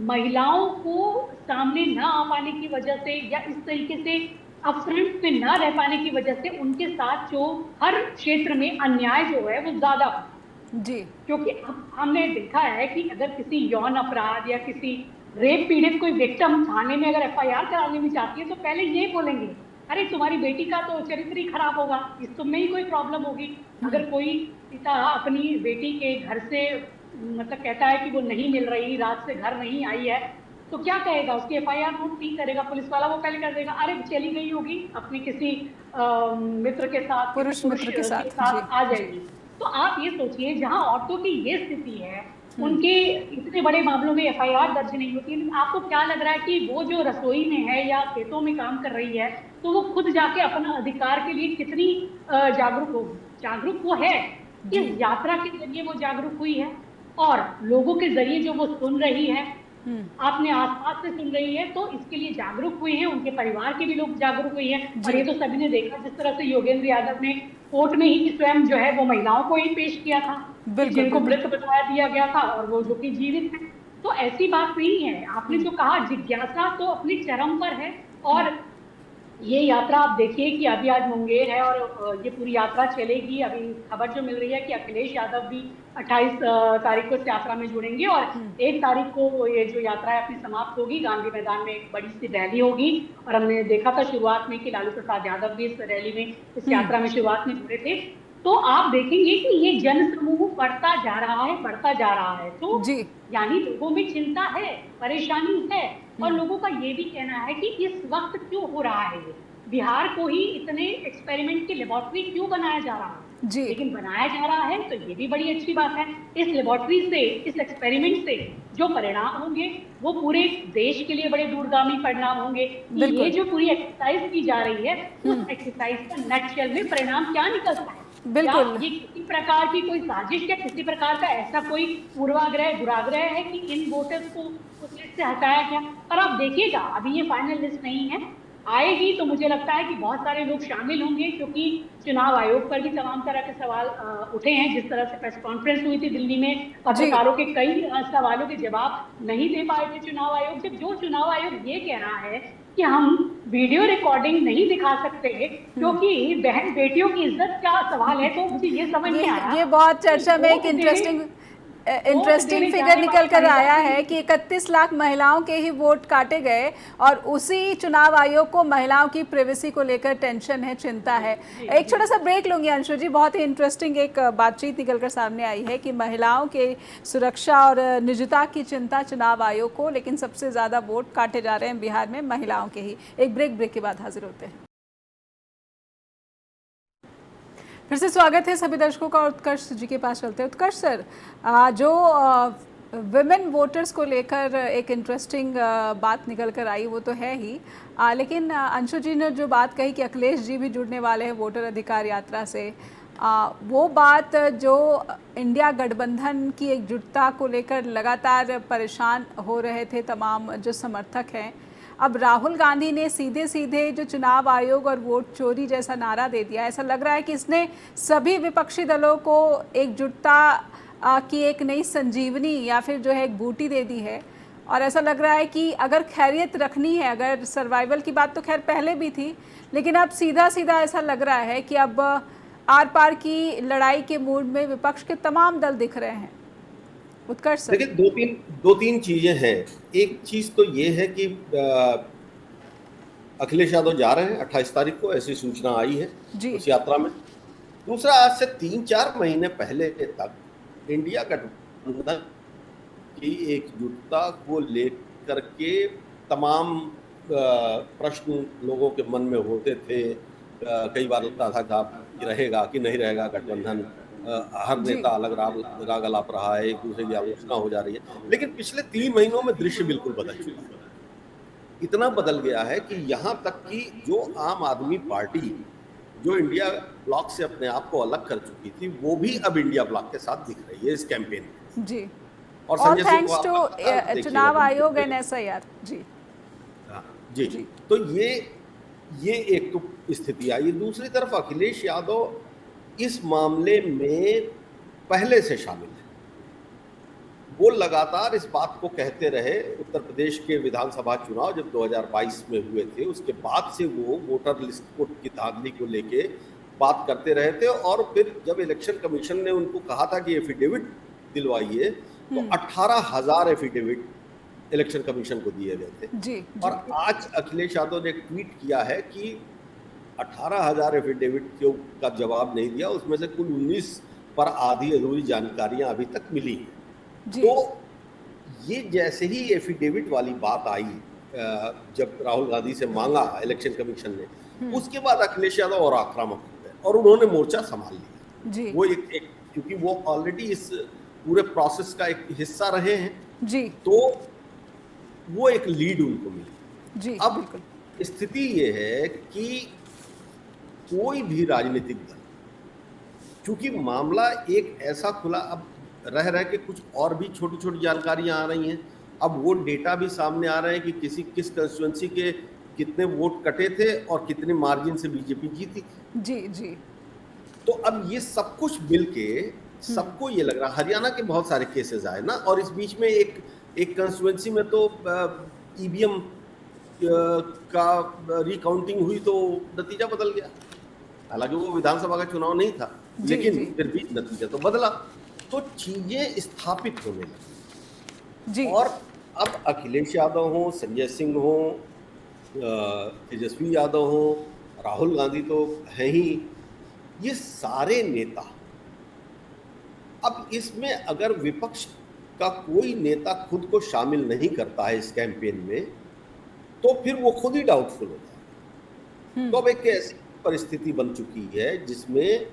महिलाओं को सामने न आ पाने की वजह से या इस तरीके से अपफ्रंट पे न रह पाने की वजह से उनके साथ जो हर क्षेत्र में अन्याय जो है वो ज्यादा जी, क्योंकि हमने देखा है कि अगर किसी यौन अपराध या किसी रेप पीड़ित कोई विक्टिम थाने में अगर FIR कराने में चाहती है तो पहले ये बोलेंगे, अरे तुम्हारी बेटी का तो चरित्र ही खराब होगा, इस तुम में ही कोई प्रॉब्लम होगी। अगर कोई पिता अपनी बेटी के घर से मतलब कहता है कि वो नहीं मिल रही, रात से घर नहीं आई है, तो क्या कहेगा, उसकी FIR नोट नहीं करेगा पुलिस वाला, वो पहले कर देगा अरे चली गई होगी अपने किसी मित्र के साथ, पुरुष मित्र के साथ आ जाएगी। तो आप ये सोचिए जहां औरतों की ये स्थिति है उनके इतने बड़े मामलों में FIR दर्ज नहीं होती है। आपको क्या लग रहा है कि वो जो रसोई में है या खेतों में काम कर रही है तो वो खुद जाके अपना अधिकार के लिए कितनी जागरूक होगी? जागरूक वो है, इस यात्रा के जरिए वो जागरूक हुई है और लोगों के जरिए जो वो सुन रही है, आपने आसपास से सुन रही है, तो इसके लिए जागरूक हुए हैं, उनके परिवार के भी लोग जागरूक हुए हैं। और ये तो सभी ने देखा जिस तरह से योगेंद्र यादव ने कोर्ट में ही स्वयं जो है वो महिलाओं को ही पेश किया था, जिनको मृत बताया दिया गया था और वो जो कि जीवित है। तो ऐसी बात नहीं है। आपने जो कहा जिज्ञासा तो अपनी चरम पर है। और ये यात्रा आप देखिए कि अभी आज मुंगेर है और ये पूरी यात्रा चलेगी। अभी खबर जो मिल रही है कि अखिलेश यादव भी 28 तारीख को इस यात्रा में जुड़ेंगे और 1 तारीख को ये जो यात्रा है अपनी समाप्त होगी। गांधी मैदान में एक बड़ी सी रैली होगी और हमने देखा था शुरुआत में कि लालू प्रसाद यादव भी इस रैली में, इस यात्रा में शुरुआत में जुड़े थे। तो आप देखेंगे कि ये जन समूह बढ़ता जा रहा है, बढ़ता जा रहा है। तो यानी लोगों में चिंता है, परेशानी है और लोगों का ये भी कहना है कि इस वक्त क्यों हो रहा है ये, बिहार को ही इतने एक्सपेरिमेंट की लेबोरेटरी क्यों बनाया जा रहा है जी। लेकिन बनाया जा रहा है तो ये भी बड़ी अच्छी बात है। इस लेबोरेटरी से, इस एक्सपेरिमेंट से जो परिणाम होंगे वो पूरे देश के लिए बड़े दूरगामी परिणाम होंगे। ये जो पूरी एक्सरसाइज की जा रही है उस एक्सरसाइज का नटशेल में परिणाम क्या निकलता है, बिल्कुल ये किसी प्रकार की कोई साजिश या किसी प्रकार का ऐसा कोई पूर्वाग्रह दुराग्रह है कि इन वोटर्स को उस लिस्ट से हटाया गया। और आप देखिएगा अभी ये फाइनल लिस्ट नहीं है, आएगी तो मुझे लगता है कि बहुत सारे लोग शामिल होंगे, क्योंकि चुनाव आयोग पर भी तमाम तरह के सवाल उठे हैं। जिस तरह से प्रेस कॉन्फ्रेंस हुई थी दिल्ली में, पत्रकारों के कई सवालों के जवाब नहीं दे पाए थे चुनाव आयोग। जब जो चुनाव आयोग ये कह रहा है कि हम वीडियो रिकॉर्डिंग नहीं दिखा सकते क्योंकि बहन बेटियों की इज्जत का सवाल है, तो मुझे ये समझ नहीं आया। ये बहुत चर्चा में एक इंटरेस्टिंग फिगर निकल कर आया है कि 31 लाख महिलाओं के ही वोट काटे गए और उसी चुनाव आयोग को महिलाओं की प्राइवेसी को लेकर टेंशन है, चिंता है। एक छोटा सा ब्रेक लूंगी अंशु जी। बहुत ही इंटरेस्टिंग एक बातचीत निकल कर सामने आई है कि महिलाओं के सुरक्षा और निजता की चिंता चुनाव आयोग को, लेकिन सबसे ज़्यादा वोट काटे जा रहे हैं बिहार में महिलाओं के ही। एक ब्रेक के बाद हाजिर होते हैं। फिर से स्वागत है सभी दर्शकों का। उत्कर्ष जी के पास चलते हैं। उत्कर्ष सर, जो विमेन वोटर्स को लेकर एक इंटरेस्टिंग बात निकल कर आई वो तो है ही, लेकिन अंशु जी ने जो बात कही कि अखिलेश जी भी जुड़ने वाले हैं वोटर अधिकार यात्रा से, वो बात जो इंडिया गठबंधन की एकजुटता को लेकर लगातार परेशान हो रहे थे तमाम जो समर्थक हैं, अब राहुल गांधी ने सीधे सीधे जो चुनाव आयोग और वोट चोरी जैसा नारा दे दिया। ऐसा लग रहा है कि इसने सभी विपक्षी दलों को एकजुटता की एक नई संजीवनी या फिर जो है एक बूटी दे दी है। और ऐसा लग रहा है कि अगर खैरियत रखनी है, अगर सर्वाइवल की बात तो खैर पहले भी थी, लेकिन अब सीधा सीधा ऐसा लग रहा है कि अब आर पार की लड़ाई के मूड में विपक्ष के तमाम दल दिख रहे हैं। उत्कर्ष सर। देखिए, दो तीन चीजें हैं। एक चीज तो ये है कि अखिलेश यादव जा रहे हैं 28 तारीख को, ऐसी सूचना आई है जी उस यात्रा में। दूसरा, आज से 3-4 महीने पहले तक इंडिया गठबंधन की एकजुटता को लेकर के तमाम प्रश्न लोगों के मन में होते थे। कई बार लगता था कि रहेगा कि नहीं रहेगा गठबंधन। हर जी नेता अलग राग अलाप रहा है, एक दूसरे की आलोचना हो जा रही है। लेकिन पिछले 3 महीनों में दृश्य बिल्कुल बदल चुका है। इतना बदल गया है कि यहाँ तक कि जो आम आदमी पार्टी जो इंडिया ब्लॉक से अपने आप को अलग कर चुकी थी, वो भी अब इंडिया ब्लॉक के साथ दिख रही है इस कैंपेन में। जी, और और संजय सिंह थैंक्स को टू आप देखिएगा चुनाव आयोग बिल्कुल। And SIR। जी हाँ, जी। जी तो ये एक तो स्थिति आई। दूसरी तरफ अखिलेश यादव इस मामले में पहले से शामिल है। वो लगातार इस बात को कहते रहे। उत्तर प्रदेश के विधानसभा चुनाव जब 2022 में हुए थे, उसके बाद से वो वोटर लिस्ट को की धांधली को लेके बात करते रहे थे। और फिर जब इलेक्शन कमीशन ने उनको कहा था कि एफिडेविट दिलवाइए, तो 18,000 एफिडेविट इलेक्शन कमीशन को दिए गए थे। जी और जी आज अखिलेश यादव ने एक ट्वीट किया है कि 18,000 एफिडेविट का जवाब नहीं दिया, उसमें से कुल 19 पर आधी अधूरी जानकारियां अभी तक मिली हैं। जी तो ये जैसे ही एफिडेविट वाली बात आई, जब राहुल गांधी से मांगा इलेक्शन कमीशन ने, उसके बाद अखिलेश यादव और आक्रामक हो गए और उन्होंने मोर्चा संभाल लिया। जी वो एक क्योंकि वो ऑलरेडी इस पूरे प्रोसेस का एक हिस्सा रहे हैं, जी तो वो एक लीड उनको मिली। जी अब बिल्कुल। स्थिति ये है कि कोई भी राजनीतिक दल, क्योंकि मामला एक ऐसा खुला, अब रह के कुछ और भी छोटी छोटी जानकारियां आ रही हैं। अब वो डेटा भी सामने आ रहे हैं कि किस कंस्टिट्यूएंसी के कितने वोट कटे थे और कितने मार्जिन से बीजेपी जीती थी। जी जी तो अब ये सब कुछ मिलके सबको ये लग रहा, हरियाणा के बहुत सारे केसेस आए ना, और इस बीच में एक कंस्टिट्यूएंसी में तो ईवीएम का रिकाउंटिंग हुई तो नतीजा बदल गया। हालांकि वो विधानसभा का चुनाव नहीं था, जी, लेकिन जी। फिर भी नतीजा तो बदला। तो चीजें स्थापित होने लगी। जी और अब अखिलेश यादव हो, संजय सिंह हो, तेजस्वी यादव हो, राहुल गांधी तो हैं ही, ये सारे नेता, अब इसमें अगर विपक्ष का कोई नेता खुद को शामिल नहीं करता है इस कैंपेन में, तो फिर वो खुद ही डाउटफुल होता है। तो अब एक ऐसी परिस्थिति बन चुकी है जिसमें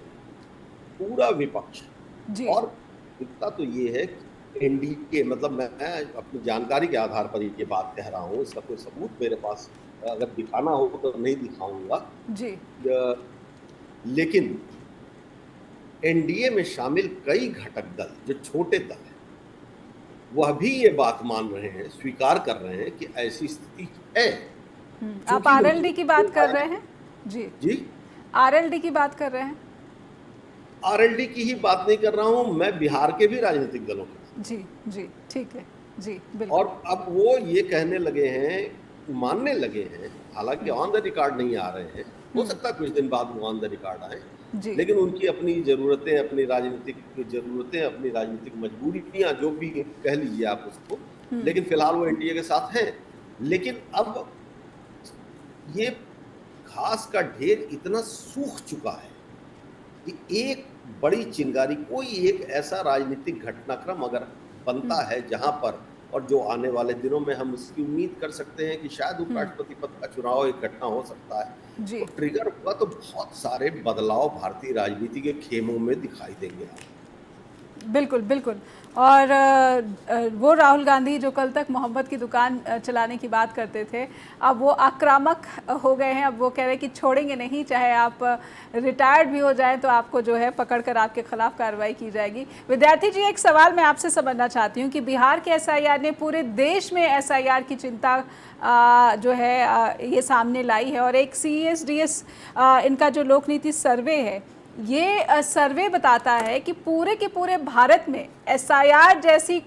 पूरा विपक्ष, जी और दिखता तो ये है कि एनडीए, मतलब मैं अपनी जानकारी के आधार पर ये बात कह रहा हूँ, इसका कोई सबूत मेरे पास अगर दिखाना हो तो नहीं दिखाऊंगा, जी लेकिन एनडीए में शामिल कई घटक दल जो छोटे दल हैं, वह भी ये बात मान रहे हैं, स्वीकार कर रहे हैं कि ऐसी स्थिति है। आप RLD की बात कर रहे हैं? जी RLD की बात कर रहे हैं? आरएलडी की ही बात नहीं कर रहा हूं मैं, बिहार के भी राजनीतिक दलों की। जी ठीक है। जी बिल्कुल। और अब वो ये कहने लगे हैं, मानने लगे हैं, हालांकि ऑन द रिकॉर्ड नहीं आ रहे हैं, हो सकता है कुछ दिन बाद वो ऑन द रिकॉर्ड आए, लेकिन उनकी अपनी जरूरतें, अपनी राजनीतिक जरूरतें, अपनी राजनीतिक मजबूरियां, जो भी कह लीजिए आप उसको, लेकिन फिलहाल वो एनडीए के साथ हैं। लेकिन अब ये घास का ढेर इतना सूख चुका है कि एक बड़ी चिंगारी, कोई एक ऐसा राजनीतिक घटनाक्रम अगर बनता है जहां पर, और जो आने वाले दिनों में हम इसकी उम्मीद कर सकते हैं कि शायद उपराष्ट्रपति पद का चुनाव एक घटना हो सकता है, तो ट्रिगर हुआ तो बहुत सारे बदलाव भारतीय राजनीति के खेमों में दिखाई देंगे। बिल्कुल बिल्कुल। और वो राहुल गांधी जो कल तक मोहब्बत की दुकान चलाने की बात करते थे, अब वो आक्रामक हो गए हैं। अब वो कह रहे हैं कि छोड़ेंगे नहीं, चाहे आप रिटायर्ड भी हो जाएं तो आपको जो है पकड़ कर आपके खिलाफ कार्रवाई की जाएगी। विद्यार्थी जी, एक सवाल मैं आपसे समझना चाहती हूँ कि बिहार के SIR ने पूरे देश में SIR की चिंता जो है ये सामने लाई है, और एक CSDS इनका जो लोकनीति सर्वे है, ये सर्वे बताता है कि पूरे के पूरे भारत में SIR जैसी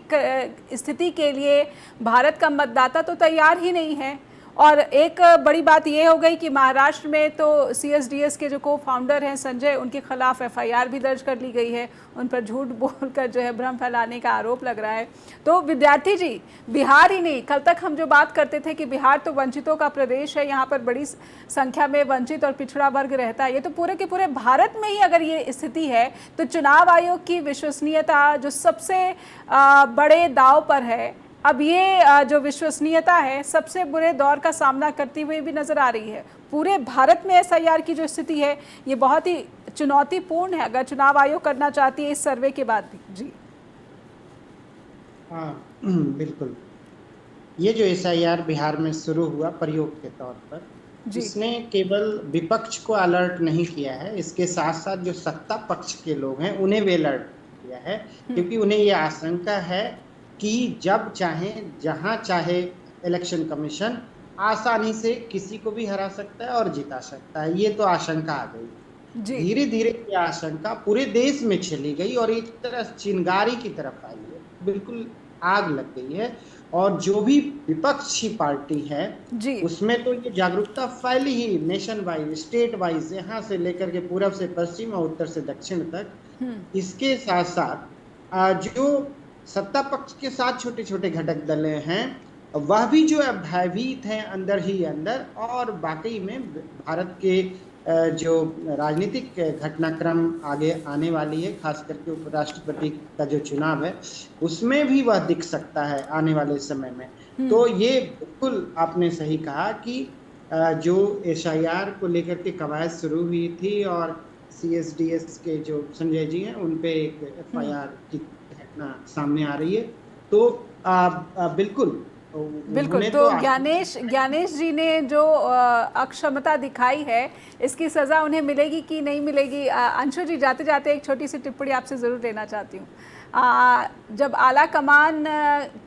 स्थिति के लिए भारत का मतदाता तो तैयार ही नहीं है। और एक बड़ी बात ये हो गई कि महाराष्ट्र में तो CSDS के जो को फाउंडर हैं संजय, उनके खिलाफ FIR भी दर्ज कर ली गई है, उन पर झूठ बोलकर जो है भ्रम फैलाने का आरोप लग रहा है। तो विद्यार्थी जी, बिहार ही नहीं, कल तक हम जो बात करते थे कि बिहार तो वंचितों का प्रदेश है, यहाँ पर बड़ी संख्या में वंचित और पिछड़ा वर्ग रहता है, ये तो पूरे के पूरे भारत में ही अगर ये स्थिति है तो चुनाव आयोग की विश्वसनीयता जो सबसे बड़े दाव पर है, अब ये जो विश्वसनीयता है सबसे बुरे दौर का सामना करती हुई भी नजर आ रही है। पूरे भारत में SIR की जो स्थिति है ये बहुत ही चुनौतीपूर्ण है, अगर चुनाव आयोग करना चाहती है इस सर्वे के बाद भी। जी हाँ, बिल्कुल। ये जो SIR बिहार में शुरू हुआ प्रयोग के तौर पर, इसने केवल विपक्ष को अलर्ट नहीं किया है, इसके साथ साथ जो सत्ता पक्ष के लोग हैं उन्हें भी अलर्ट किया है, क्योंकि उन्हें ये आशंका है कि जब चाहे जहां चाहे इलेक्शन कमीशन आसानी से किसी को भी हरा सकता है और जिता सकता है। ये तो आशंका आ गई। धीरे धीरे ये आशंका पूरे देश में चली गई और एक तरह चिंगारी की तरफ आई है, बिल्कुल आग लग गई है। और जो भी विपक्षी पार्टी है उसमें तो ये जागरूकता फैली ही नेशन वाइज, स्टेट वाइज, यहाँ से लेकर के पूरब से पश्चिम और उत्तर से दक्षिण तक। इसके साथ साथ जो सत्ता पक्ष के साथ छोटे छोटे घटक दल हैं वह भी जो है भयभीत हैं अंदर ही अंदर, और वाकई में भारत के जो राजनीतिक घटनाक्रम आगे आने वाली है, खास करके उपराष्ट्रपति का जो चुनाव है उसमें भी वह दिख सकता है आने वाले समय में। तो ये बिल्कुल आपने सही कहा कि जो SIR को लेकर के कवायद शुरू हुई थी और CSDS के जो संजय जी हैं उन पे एक FIR की घटना सामने आ रही है, तो बिल्कुल बिल्कुल। तो ज्ञानेश जी ने जो अक्षमता दिखाई है इसकी सज़ा उन्हें मिलेगी कि नहीं मिलेगी? अंशु जी, जाते जाते एक छोटी सी टिप्पणी आपसे ज़रूर लेना चाहती हूँ। जब आला कमान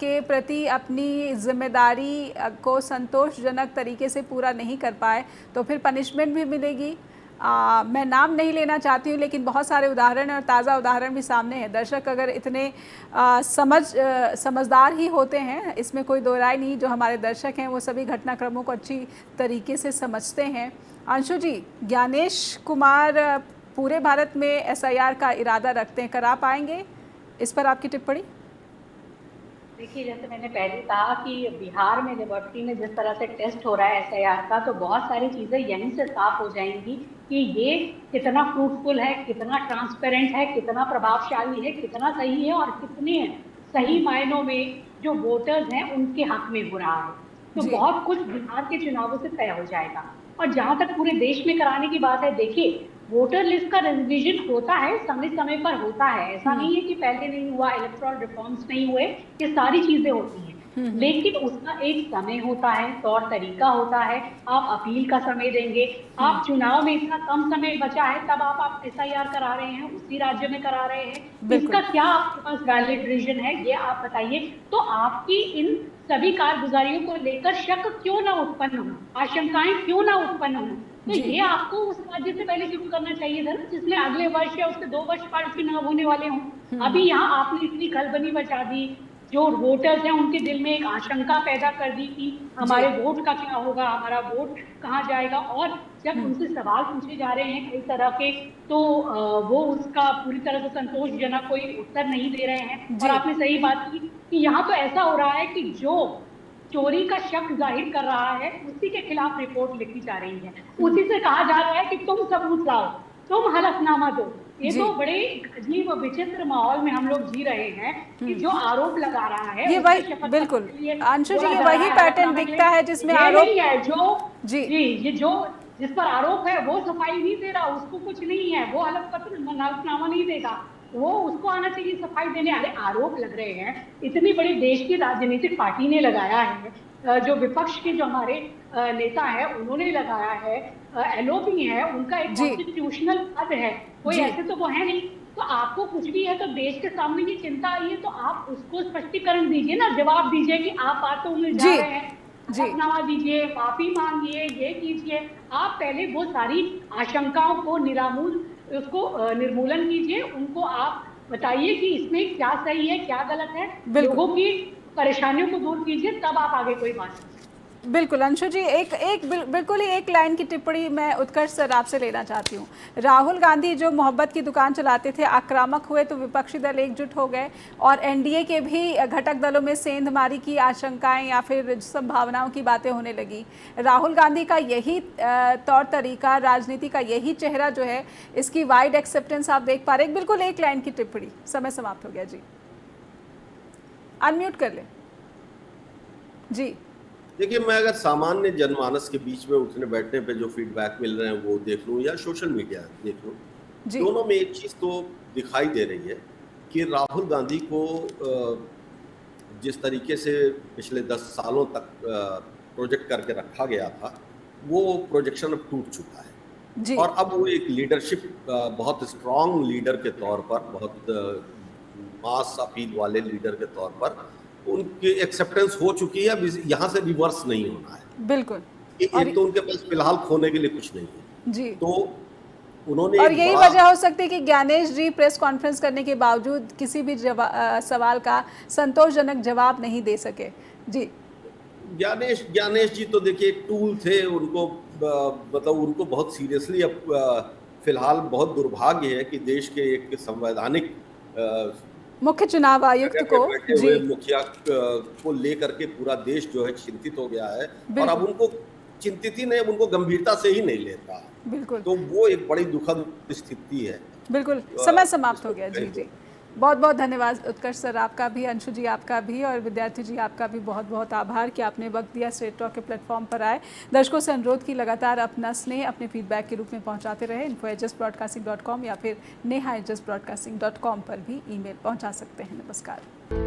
के प्रति अपनी जिम्मेदारी को संतोषजनक तरीके से पूरा नहीं कर पाए तो फिर पनिशमेंट भी मिलेगी। मैं नाम नहीं लेना चाहती हूँ लेकिन बहुत सारे उदाहरण और ताज़ा उदाहरण भी सामने हैं। दर्शक अगर इतने समझदार ही होते हैं, इसमें कोई दो राय नहीं, जो हमारे दर्शक हैं वो सभी घटनाक्रमों को अच्छी तरीके से समझते हैं। अंशु जी, ज्ञानेश कुमार पूरे भारत में SIR का इरादा रखते हैं, करा पाएंगे? इस पर आपकी टिप्पणी? देखिए, जैसे मैंने पहले कहा कि बिहार में लिबर्टी में जिस तरह से टेस्ट हो रहा है SIR का, तो बहुत सारी चीज़ें यहीं से साफ हो जाएंगी कि ये कितना फ्रूटफुल है, कितना ट्रांसपेरेंट है, कितना प्रभावशाली है, कितना सही है और कितने सही मायनों में जो वोटर्स हैं उनके हक में हो रहा है। तो बहुत कुछ बिहार के चुनावों से तय हो जाएगा। और जहाँ तक पूरे देश में कराने की बात है, देखिए वोटर लिस्ट का रिवीजन होता है, समय समय पर होता है, ऐसा नहीं है कि पहले नहीं हुआ, इलेक्टोरल रिफॉर्म्स नहीं हुए, ये सारी चीजें होती हैं, लेकिन उसका एक समय होता है, तौर तरीका होता है। आप अपील का समय देंगे, आप चुनाव में इतना कम समय बचा है तब आप SIR करा रहे हैं, उसी राज्य में करा रहे हैं, इसका क्या आपके पास वैलिड रीजन है ये आप बताइए। तो आपकी इन सभी कारगुजारियों को लेकर शक क्यों ना उत्पन्न हो, आशंकाएं क्यों ना उत्पन्न हो, तो ये आपको उस राज्य से पहले शुरू करना चाहिए था ना, जिसमें अगले वर्ष या उसके 2 वर्ष बाद चुनाव होने वाले हों। अभी यहाँ आपने इतनी खलबली मचा दी, जो वोटर्स हैं उनके दिल में एक आशंका पैदा कर दी कि हमारे वोट का क्या होगा, हमारा वोट कहाँ जाएगा। और जब उनसे सवाल पूछे जा रहे हैं कई तरह के, तो वो उसका पूरी तरह से संतोषजनक कोई उत्तर नहीं दे रहे हैं। और आपने सही बात की कि यहाँ तो ऐसा हो रहा है कि जो चोरी का शक जाहिर कर रहा है उसी के खिलाफ रिपोर्ट लिखी जा रही है, उसी से कहा जा रहा है कि तुम सबूत लाओ, तुम हलफनामा दो। ये तो बड़े अजीब विचित्र माहौल में हम लोग जी रहे हैं कि जो आरोप लगा रहा है ये वही, बिल्कुल अंशु जी, ये वही पैटर्न दिखता है जिसमें आरोप है, जो ये जो जिस पर आरोप है वो सफाई नहीं दे रहा, उसको कुछ नहीं है, वो हलफनामा नहीं देगा, वो उसको आना चाहिए सफाई देने। अरे आरोप लग रहे हैं, इतनी बड़ी देश की राजनीतिक पार्टी ने लगाया है, जो विपक्ष के जो हमारे नेता है उन्होंने लगाया है, LOP है, उनका एक कॉन्स्टिट्यूशनल पद है, कोई ऐसे तो वो है नहीं। तो आपको कुछ भी है तो देश के सामने ये चिंता आई है तो आप उसको स्पष्टीकरण दीजिए ना, जवाब दीजिए कि आप बातों में जा रहे हैं, हलफनामा दीजिए, माफी मांगिए, ये कीजिए। आप पहले वो सारी आशंकाओं को उसको निर्मूलन कीजिए, उनको आप बताइए कि इसमें क्या सही है क्या गलत है, लोगों की परेशानियों को दूर कीजिए, तब आप आगे कोई बात बिल्कुल अंशु जी, बिल्कुल ही एक लाइन की टिप्पणी मैं उत्कर्ष सर आपसे लेना चाहती हूँ। राहुल गांधी जो मोहब्बत की दुकान चलाते थे, आक्रामक हुए तो विपक्षी दल एकजुट हो गए और एनडीए के भी घटक दलों में सेंधमारी की आशंकाएं या फिर संभावनाओं की बातें होने लगी। राहुल गांधी का यही तौर तरीका, राजनीति का यही चेहरा जो है, इसकी वाइड एक्सेप्टेंस आप देख पा रहे हैं। बिल्कुल एक लाइन की टिप्पणी, समय समाप्त हो गया जी, अनम्यूट कर ले जी। देखिए, मैं अगर सामान्य जनमानस के बीच में उठने बैठने पे जो फीडबैक मिल रहे हैं वो देख लूं या सोशल मीडिया देख लूं, दोनों में एक चीज तो दिखाई दे रही है कि राहुल गांधी को जिस तरीके से पिछले 10 सालों तक प्रोजेक्ट करके रखा गया था, वो प्रोजेक्शन अब टूट चुका है जी। और अब वो एक लीडरशिप, बहुत स्ट्रांग लीडर के तौर पर, बहुत मास अपील वाले लीडर के तौर पर उनकी एक्सेप्टेंस हो चुकी है। अब यहाँ से रिवर्स नहीं होना है। बिल्कुल। एक तो उनके पास फिलहाल खोने के लिए कुछ नहीं है जी। तो उन्होंने, और यही वजह हो सकती है कि ज्ञानेश जी प्रेस कॉन्फ्रेंस करने के बावजूद किसी भी सवाल का संतोषजनक जवाब नहीं दे सके। जी। ज्ञानेश जी तो देखिए एक टूल थे, उनको मतलब उनको बहुत सीरियसली अब फिलहाल बहुत दुर्भाग्य है कि देश के एक संवैधानिक मुख्य चुनाव आयुक्त को, जी, मुखिया को लेकर के पूरा देश जो है चिंतित हो गया है और अब उनको चिंतित ही नहीं, उनको गंभीरता से ही नहीं लेता। बिल्कुल। तो वो एक बड़ी दुखद स्थिति है। बिल्कुल, समय समाप्त हो गया। जी जी, बहुत बहुत धन्यवाद उत्कर्ष सर आपका भी, अंशु जी आपका भी, और विद्यार्थी जी आपका भी बहुत बहुत आभार कि आपने वक्त दिया, स्ट्रेट टॉक के प्लेटफॉर्म पर आए। दर्शकों से अनुरोध की लगातार अपना स्नेह अपने फीडबैक के रूप में पहुंचाते रहे। info@hsbroadcasting.com या फिर neha@hsbroadcasting.com पर भी ईमेल पहुंचा सकते हैं। नमस्कार।